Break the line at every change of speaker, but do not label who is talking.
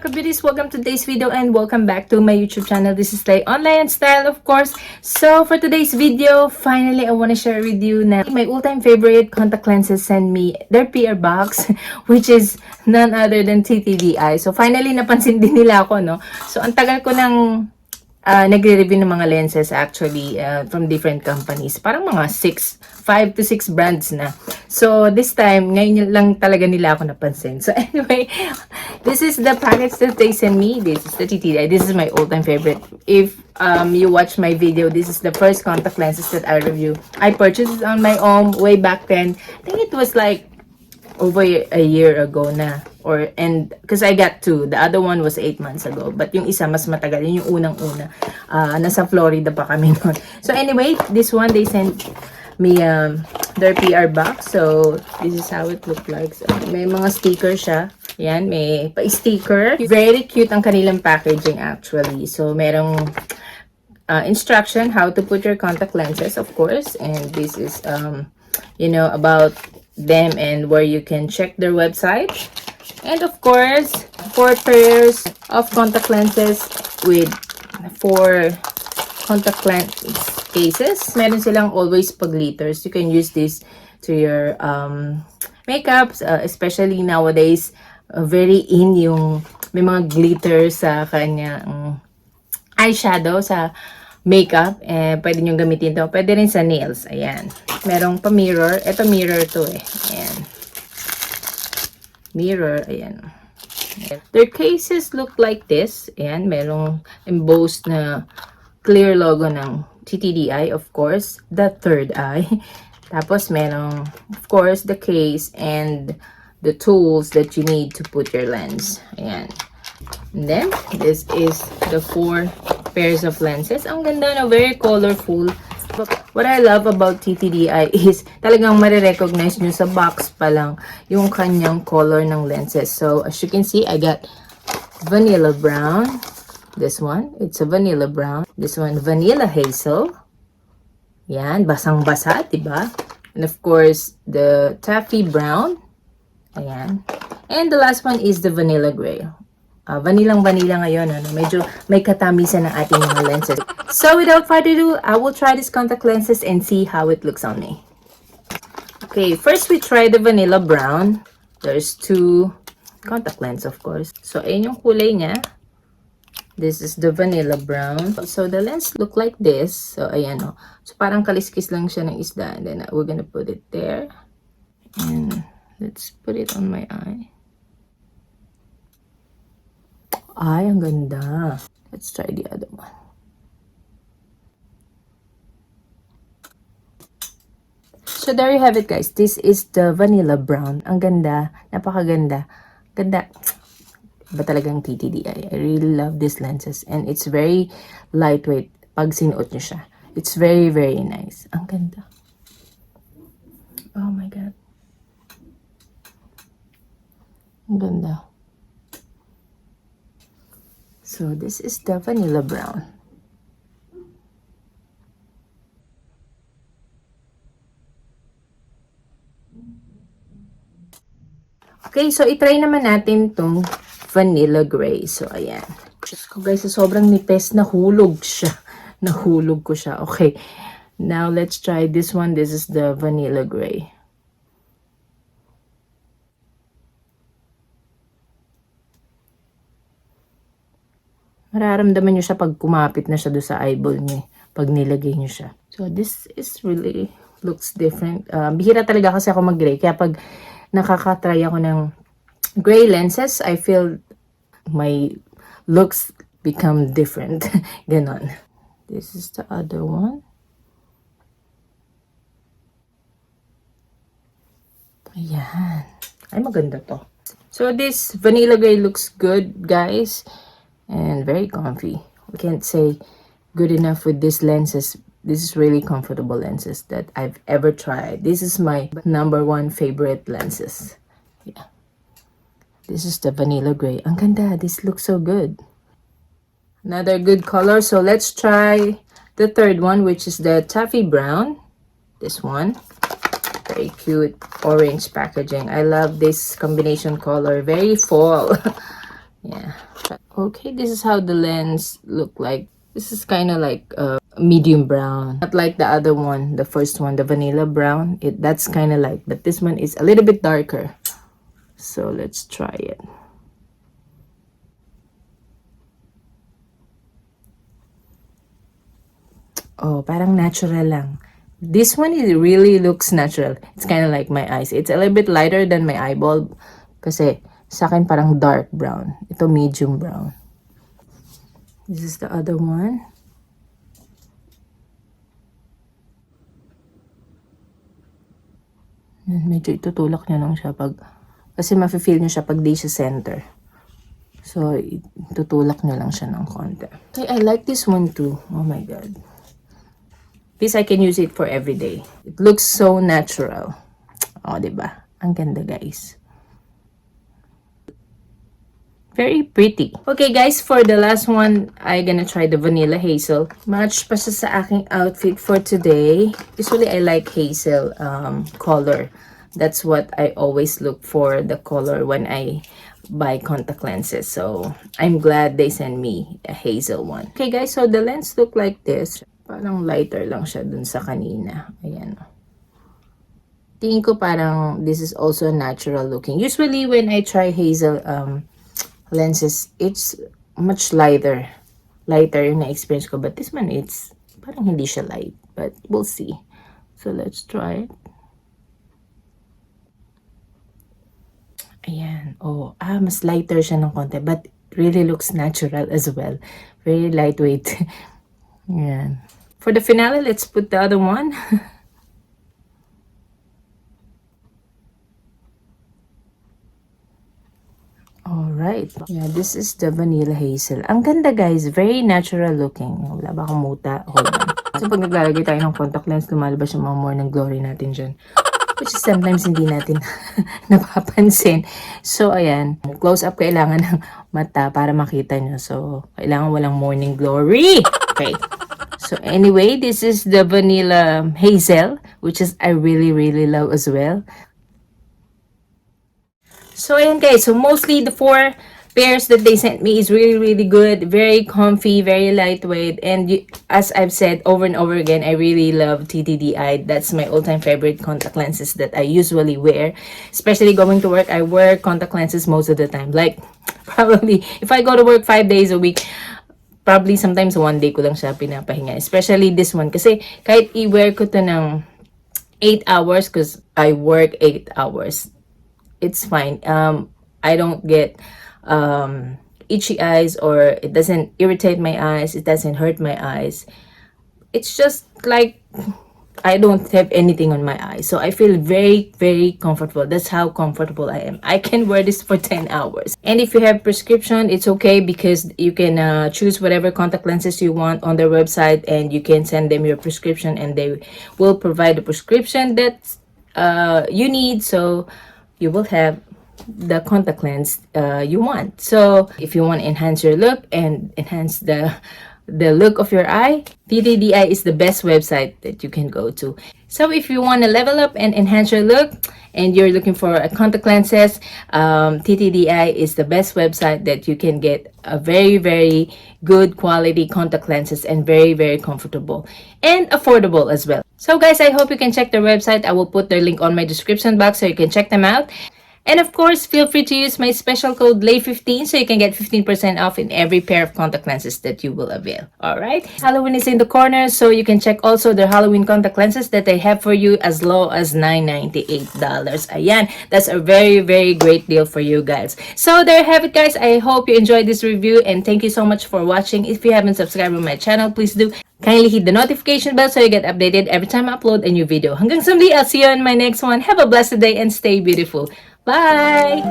mga beauties, welcome to today's video and welcome back to my YouTube channel. This is leighonstyle, of course. So for today's video, finally I want to share with you na my all-time favorite contact lenses send me their PR box, which is none other than Ttdeye. So finally napansin din nila ako, no? So ang tagal ko nang nagre-review ng mga lenses actually from different companies. Parang mga 5 to 6 brands na. So this time, ngayon lang talaga nila ako napansin. So anyway, this is the package that they sent me. This is the Ttdeye. This is my all-time favorite. If you watch my video, this is the first contact lenses that I review. I purchased it on my own way back then. I think it was like over a year ago na, and because I got 2, the other one was 8 months ago, but yung isa mas matagal, yun yung unang-una. Nasa Florida pa kami noon. So anyway, this one they sent me their PR box. So this is how it looked like. So, may mga sticker siya. Yan, may pa-sticker. Very cute ang kanilang packaging actually. So merong instruction how to put your contact lenses, of course, and this is you know, about them and where you can check their website. And of course, 4 pairs of contact lenses with 4 contact lens cases. Meron silang always pag-glitters. You can use this to your makeups, especially nowadays. Very in yung may mga glitter sa kanyang eyeshadow, sa makeup. Pwede nyo gamitin to. Pwede rin sa nails. Ayan. Merong pa-mirror. Ito mirror to eh. Ayan. Mirror. Ayan. Their cases look like this. Ayan. Merong embossed na clear logo ng Ttdeye, of course. The third eye. Tapos merong, of course, the case and the tools that you need to put your lens. Ayan. And then, this is the 4 pairs of lenses. Ang ganda na, very colorful. What I love about Ttdeye is talagang marirecognize nyo sa box pa lang yung kanyang color ng lenses. So, as you can see, I got vanilla brown. This one, it's a vanilla brown. This one, vanilla hazel. Yan, basang-basa, diba? And of course, the taffy brown. Ayan. And the last one is the vanilla gray. Vanilla ngayon, ano? Medyo may katamisan ng ating mga lenses. So without further ado, I will try these contact lenses and see how it looks on me. Okay, first we try the vanilla brown. There's 2 contact lens, of course. So ayun yung kulay niya. This is the vanilla brown. So the lens look like this. So ayan, oh. So parang kaliskis lang siya ng isda. And then we're gonna put it there. And let's put it on my eye. Ay, ang ganda. Let's try the other one. So there you have it, guys. This is the vanilla brown. Ang ganda. Napakaganda. Ganda. Ba talagang Ttdeye. I really love these lenses. And it's very lightweight pag sinuot nyo siya. It's very, very nice. Ang ganda. Oh my God. Ang ganda. So this is the vanilla brown. Okay, so itry naman natin tong vanilla gray. So ayan. Diyos ko guys, sobrang nipes, nahulog siya. Nahulog ko siya. Okay. Now let's try this one. This is the vanilla gray. Mararamdaman nyo siya pag kumapit na siya doon sa eyeball nyo. Pag nilagay nyo siya. So, this is really looks different. Bihira talaga kasi ako mag-gray. Kaya pag nakakatry ako ng gray lenses, I feel my looks become different. Ganon. This is the other one. Ayan. Ay, maganda to. So, this vanilla gray looks good, guys. And very comfy. I can't say good enough with these lenses. This is really comfortable lenses that I've ever tried. This is my #1 favorite lenses. Yeah. This is the vanilla gray. Ang ganda. This looks so good. Another good color. So let's try the third one, which is the taffy brown. This one. Very cute orange packaging. I love this combination color. Very fall. Yeah. Okay, this is how the lens look like. This is kind of like medium brown, not like the other one, the first one, the vanilla brown. That's kind of like, but this one is a little bit darker. So let's try it. Oh, parang natural lang. This one, it really looks natural. It's kind of like my eyes. It's a little bit lighter than my eyeball kasi sa akin parang dark brown. Ito medium brown. This is the other one. Medyo itutulak nyo lang siya pag, kasi mafe-feel nyo siya pag di siya center. So, itutulak nyo lang siya ng konti. Okay, I like this one too. Oh my God. This I can use it for every day. It looks so natural. Oh, diba? Ang ganda, guys. Very pretty. Okay, guys, for the last one, I'm gonna try the Vanilla Hazel. Match pa siya sa aking outfit for today. Usually, I like hazel color. That's what I always look for, the color when I buy contact lenses. So, I'm glad they sent me a hazel one. Okay, guys, so the lens look like this. Parang lighter lang siya dun sa kanina. Ayan. Tingin ko parang this is also natural looking. Usually, when I try hazel lenses, it's much lighter yung na-experience ko, but this one, it's parang hindi siya light, but we'll see. So let's try it. Ayan. Oh, mas lighter siya ng konti, but really looks natural as well. Very lightweight. Ayan. For the finale, let's put the other one. Alright. Yeah, this is the Vanilla Hazel. Ang ganda, guys. Very natural looking. Wala ba akong muta? Hold on. So, pag naglalagay tayo ng contact lens, lumalabas yung mga morning glory natin dyan. Which is sometimes hindi natin napapansin. So, ayan. Close up kailangan ng mata para makita nyo. So, kailangan walang morning glory. Okay. So, anyway, this is the Vanilla Hazel, which is I really, really love as well. So, ayan guys. So, mostly the 4 pairs that they sent me is really, really good. Very comfy, very lightweight. And as I've said over and over again, I really love Ttdeye. That's my all-time favorite contact lenses that I usually wear. Especially going to work, I wear contact lenses most of the time. Like, probably, if I go to work 5 days a week, probably sometimes 1 day ko lang siya pinapahinga. Especially this one. Kasi kahit i-wear ko to ng 8 hours, because I work 8 hours, it's fine. I don't get itchy eyes, or it doesn't irritate my eyes. It doesn't hurt my eyes. It's just like I don't have anything on my eyes. So I feel very, very comfortable. That's how comfortable I am. I can wear this for 10 hours. And if you have prescription, it's okay because you can choose whatever contact lenses you want on their website, and you can send them your prescription and they will provide the prescription that you need. So you will have the contact lens you want. So if you want to enhance your look and enhance the look of your eye, Ttdeye is the best website that you can go to. So if you want to level up and enhance your look and you're looking for a contact lenses, Ttdeye is the best website that you can get a very, very good quality contact lenses, and very, very comfortable and affordable as well. So guys, I hope you can check their website. I will put their link on my description box so you can check them out. And of course, feel free to use my special code LEI15 so you can get 15% off in every pair of contact lenses that you will avail. Alright? Halloween is in the corner, so you can check also their Halloween contact lenses that they have for you as low as $998. Ayan, that's a very, very great deal for you guys. So there you have it, guys. I hope you enjoyed this review, and thank you so much for watching. If you haven't subscribed to my channel, please do. Kindly hit the notification bell so you get updated every time I upload a new video. Hanggang sa muli, I'll see you in my next one. Have a blessed day and stay beautiful. Bye!